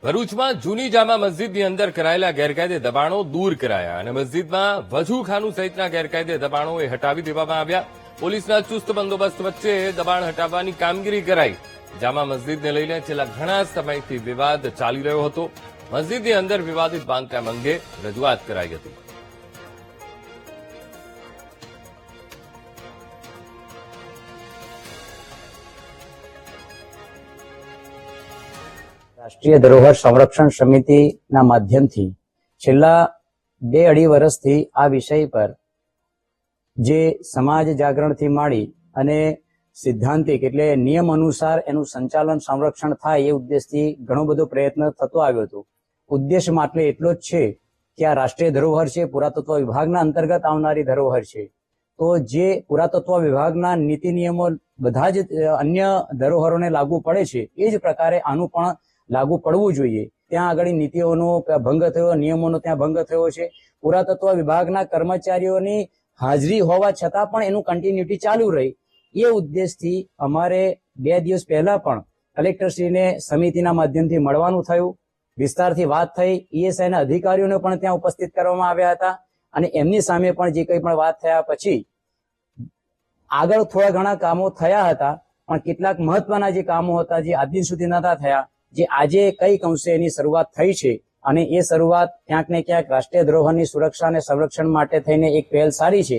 ભરૂચમાં જૂની જામા મસ્જિદની અંદર કરાયેલા ગેરકાયદે દબાણો દૂર કરાયા અને મસ્જિદમાં વજૂખાનું સહિતના ગેરકાયદે દબાણો હટાવી દેવામાં આવ્યા. પોલીસના ચુસ્ત બંદોબસ્ત વચ્ચે દબાણ હટાવવાની કામગીરી કરાઈ. જામા મસ્જિદને લઈને છેલ્લા ઘણા સમયથી વિવાદ ચાલી રહ્યો હતો. મસ્જિદની અંદર વિવાદિત બાંધકામ અંગે રજૂઆત કરાઈ હતી. રાષ્ટ્રીય ધરોહર સંરક્ષણ સમિતિના માધ્યમથી છેલ્લા 2-2.5 વર્ષથી આ વિષય પર જે સમાજ જાગરણથી માંડી અને સિદ્ધાંતિક એટલે નિયમ અનુસાર એનું સંચાલન સંરક્ષણ થાય એ ઉદ્દેશથી ઘણો બધો પ્રયત્ન થતો આવ્યો હતો. ઉદ્દેશ માત્ર એટલો જ છે કે આ રાષ્ટ્રીય ધરોહર છે, પુરાતત્વ વિભાગના અંતર્ગત આવનારી ધરોહર છે, તો જે પુરાતત્વ વિભાગના નીતિ નિયમો બધા જ અન્ય ધરોહરોને લાગુ પડે છે એ જ પ્રકારે આનું પણ લાગુ પડવું જોઈએ. ત્યાં આગળ નીતિઓનો ભંગ થયો, નિયમોનો ત્યાં ભંગ થયો છે. પુરાતત્વ વિભાગના કર્મચારીઓની હાજરી હોવા છતાં પણ એનું કન્ટિન્યુટી ચાલુ રહી. એ ઉદ્દેશથી અમારે 2 દિવસ પહેલા પણ કલેક્ટરશ્રીને સમિતિના માધ્યમથી મળવાનું થયું, વિસ્તારથી વાત થઈ, ઈએસઆઈના અધિકારીઓને પણ ત્યાં ઉપસ્થિત કરવામાં આવ્યા હતા અને એમની સામે પણ જે કંઈ પણ વાત થયા પછી આગળ થોડા ઘણા કામો થયા હતા, પણ કેટલાક મહત્વના જે કામો હતા જે આજ દિન સુધી નતા થયા, જે આજે કઈક અંશે એની શરૂઆત થઈ છે અને એ શરૂઆત ક્યાંક ને ક્યાંક રાષ્ટ્રીય ધરોહરની સુરક્ષા અને સંરક્ષણ માટે થઈને એક પહેલ સારી છે.